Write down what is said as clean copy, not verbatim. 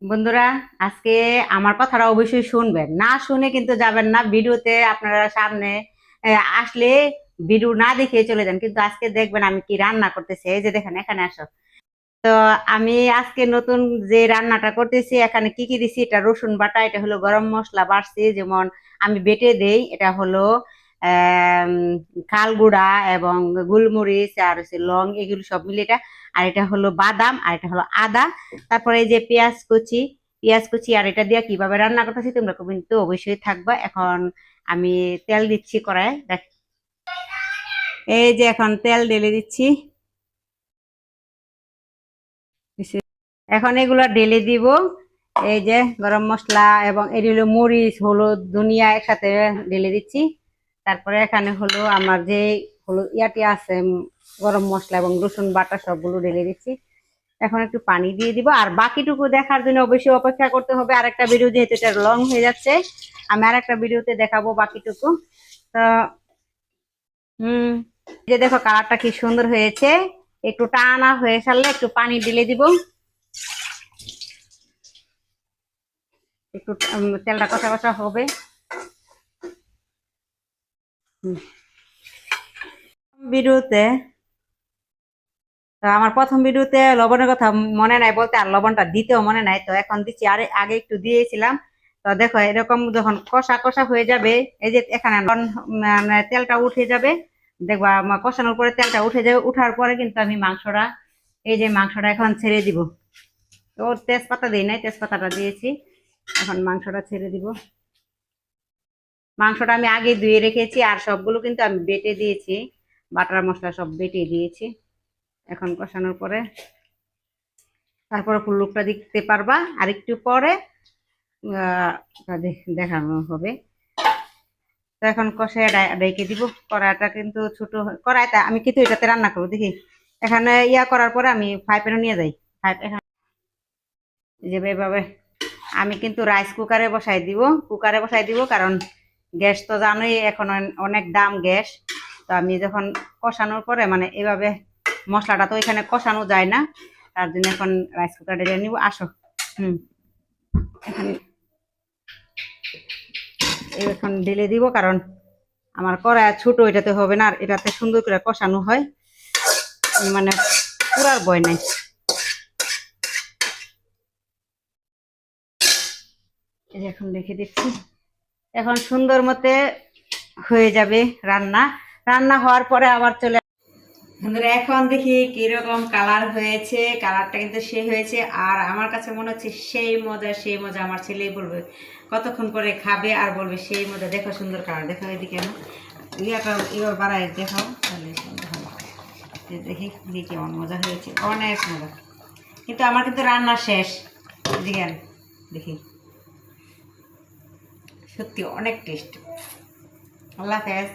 বন্ধুরা, আজকে আমার কথাটা অবশ্যই শুনবেন, না শুনে কিন্তু যাবেন না। ভিডিওতে আপনারা সামনে আসলে ভিডিও না দেখে চলে যান, কিন্তু আজকে দেখবেন আমি কি রান্না করতেছি। এই যে দেখেন, এখানে আসো। তো আমি আজকে নতুন যে রান্নাটা করতেছি, এখানে কি কি দিছি, এটা রসুন বাটা, এটা হলো গরম মশলা বাড়ছি, যেমন আমি বেটে দেই। এটা হলো আহ খাল গুঁড়া এবং গোলমরিচ আর হচ্ছে লং, এগুলো সব মিলে এটা। আর এটা হলো বাদাম, আর এটা হলো আদা। তারপরে এই যে পেঁয়াজ কুচি, আর এটা দিয়ে কিভাবে রান্না করতেছি তোমরা কিন্তু অবশ্যই থাকবা। এখন আমি তেল দিচ্ছি কড়াই, দেখ। এই যে এখন তেল ঢেলে দিচ্ছি। এখন এগুলো ঢেলে দিব। এই যে গরম মশলা এবং এটি হলো মরিচ, হলুদ, ধনিয়া একসাথে ঢেলে দিচ্ছি। তারপরে এখানে হলো আমার যে হলো ইয়াটি আছে, গরম মশলা এবং রসুন বাটা সবগুলো ঢেলে দিচ্ছি। এখন একটু পানি দিয়ে দিব, আর বাকিটুকু দেখার জন্য অবশ্যই অপেক্ষা করতে হবে। আরেকটা ভিডিও যেহেতু এটা লং হয়ে যাচ্ছে, আমি আরেকটা ভিডিওতে দেখাবো বাকিটুকু। তো যে দেখো কালারটা কি সুন্দর হয়েছে। একটু টানা হয়ে সারলে একটু পানি ঢেলে দিব। একটু তেলটা কষা কষা হবে। ভিডিওতে আমার প্রথম ভিডিওতে লবণের কথা মনে নাই বলতে, আর লবণটা দিতেও মনে নাই, তো এখন দিচ্ছি। আর আগে একটু দিয়েছিলাম। তো দেখো এরকম যখন কষা কষা হয়ে যাবে, এই যে এখানে মানে তেলটা উঠে যাবে, দেখবা কষানোর পরে তেলটা উঠে যাবে। উঠার পরে কিন্তু আমি মাংসটা, এই যে মাংসটা এখন ছেড়ে দিব। তো তেজপাতা দিই নাই, তেজপাতাটা দিয়েছি। এখন মাংসটা ছেড়ে দিব। মাংসটা আমি আগে ধুয়ে রেখেছি, আর সবগুলো কিন্তু আমি বেটে দিয়েছি। বাটার মশলা সব বেটে দিয়েছি। এখন কষানোর পরে তারপরে ফুল লুকটা দেখতে পারবা। আর একটু পরে দেখানো হবে। তো এখন কষায় রেখে দিব। কড়াইটা কিন্তু ছোট, কড়াইটা আমি কিন্তু এটাতে রান্না করবো দেখি। এখানে ইয়া করার পরে আমি ফ্রাই প্যানে নিয়ে যাই। এখানে যে এভাবে আমি কিন্তু রাইস কুকারে বসাই দিব, কারণ গ্যাস তো জানোই এখন অনেক দাম গ্যাস। তো আমি যখন কষানোর পরে মানে এভাবে মশলাটা তো এখানে কষানো যায় না, তার জন্য এখন রাইস কুকারে ঢেলে নিব। আসো। হুম এখন এখন ঢেলে দিব, কারণ আমার কড়াই ছোট, এটাতে হবে না। আর এটাতে সুন্দর করে কষানো হয়, মানে পুরার ভয় নাই। এই যে এখন রেখে দিচ্ছি। এখন সুন্দর মতে হয়ে যাবে রান্না। রান্না হওয়ার পরে আবার চলে বন্ধুরা, এখন দেখি কিরকম কালার হয়েছে। কালারটা কিন্তু সেই হয়েছে, আর আমার কাছে মনে হচ্ছে সেই মজা, সেই মজা। আমার ছেলেই বলবে, কতক্ষণ করে খাবে আর বলবে সেই মজা। দেখো সুন্দর কালার, দেখো এদিকে ইয়াটা এবার বাড়াই দেখাও, তাহলে দেখি দেখি কেমন মজা হয়েছে। অনেক মজা। কিন্তু আমার কিন্তু রান্না শেষ। এদিকে দেখি, সত্যি অনেক টেস্ট। আল্লাহ হাফেজ।